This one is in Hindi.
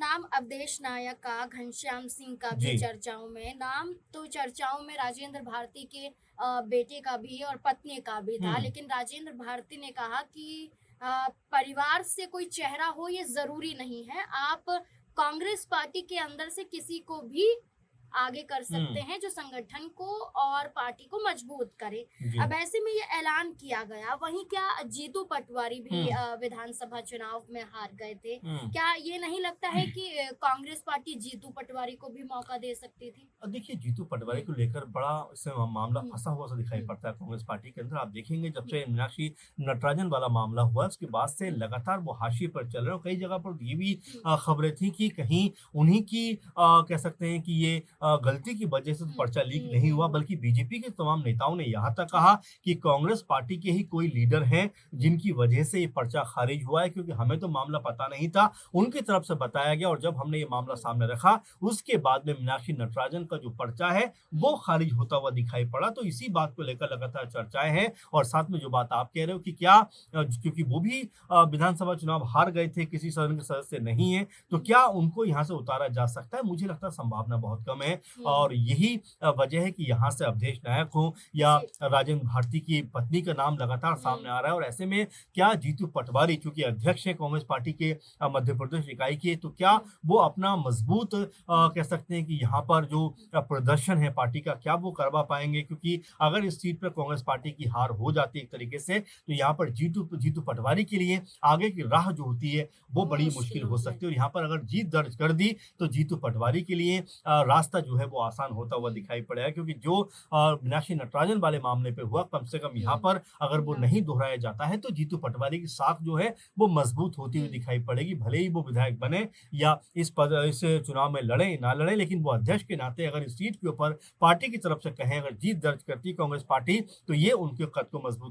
नाम अवधेश नायक का, घनश्याम सिंह का भी जी। चर्चाओं में, नाम तो चर्चाओं में राजेंद्र भारती के बेटे का भी और पत्नी का भी था, हुँ। लेकिन राजेंद्र भारती ने कहा कि परिवार से कोई चेहरा हो ये ज़रूरी नहीं है, आप कांग्रेस पार्टी के अंदर से किसी को भी आगे कर सकते हुँ। हैं, जो संगठन को और पार्टी को मजबूत करे। जी। अब ऐसे में ये ऐलान किया गया, वहीं क्या जीतू पटवारी भी हुँ। विधानसभा चुनाव में हार गए थे। हुँ। क्या ये नहीं लगता है कि कांग्रेस पार्टी जीतू पटवारी को भी मौका दे सकती थी? देखिए जीतू पटवारी हुँ, को लेकर बड़ा इस मामला हुँ, फँसा हुआ सा दिखाई हुँ, पड़ता है कांग्रेस पार्टी के अंदर। आप देखेंगे जब हुँ, से मीनाक्षी नटराजन वाला मामला हुआ उसके बाद से हुँ, लगातार वो हाशिए पर चल रहे हैं और कई जगह पर ये भी हुँ, खबरें थी कि कहीं उन्हीं की कह सकते हैं कि ये गलती की वजह से तो हुँ, पर्चा लीक नहीं नहीं हुआ हुआ। बल्कि बीजेपी के तमाम नेताओं ने यहाँ तक हुँ, कहा कि कांग्रेस पार्टी के ही कोई लीडर हैं जिनकी वजह से ये पर्चा खारिज हुआ है क्योंकि हमें तो मामला पता नहीं था। हुँ, उनकी तरफ से बताया गया और जब हमने ये मामला हुँ, सामने रखा उसके बाद में मीनाक्षी नटराजन का जो पर्चा है वो हुँ, खारिज होता हुआ दिखाई पड़ा। तो इसी बात को लेकर लगातार चर्चाएँ हैं और साथ में जो बात आप कह रहे हो कि क्या क्योंकि वो भी विधानसभा चुनाव हार गए थे, किसी सदन के सदस्य नहीं हैं, तो हुँ, क्या उनको यहाँ से उतारा जा सकता है? मुझे लगता है संभावना बहुत कम है हुँ, और यही वजह है कि यहाँ से अवधेश नायक हो या जी, राजेंद्र भारती की पत्नी का नाम लगातार सामने हुँ, आ रहा है और ऐसे में क्या जीतू पटवारी चूँकि अध्यक्ष हैं कांग्रेस पार्टी के मध्य प्रदेश इकाई के, तो क्या हुँ, वो अपना मजबूत हुँ, कह सकते हैं कि यहाँ पर जो प्रदर्शन है पार्टी का क्या वो करवा पाएँगे? क्योंकि अगर इस सीट पर कांग्रेस पार्टी की हार हो जाती है एक तरीके से, तो यहाँ पर जीतू जीतू पटवारी के लिए आगे की राह जो होती है, वो वो बड़ी मुश्किल मुश्किल हो हो सकती है और जाएगी। यहाँ पर अगर जीत दर्ज कर दी, तो जीतू पटवारी के लिए रास्ता जो है वो आसान होता हुआ हुँ, दिखाई पड़ेगा क्योंकि जो मीनाक्षी नटराजन वाले मामले पे हुआ, कम से कम यहाँ हुँ, पर अगर वो ना, नहीं दोहराया जाता है, तो जीतू पटवारी की साख जो है, वो मजबूत होती हुई हुँ, दिखाई पड़ेगी। भले ही वो विधायक बने या इस चुनाव में लड़े ना लड़े लेकिन वो अध्यक्ष के नाते अगर इस सीट के ऊपर पार्टी की तरफ से कहें अगर जीत दर्ज करती है कांग्रेस पार्टी तो ये उनके कद को मजबूत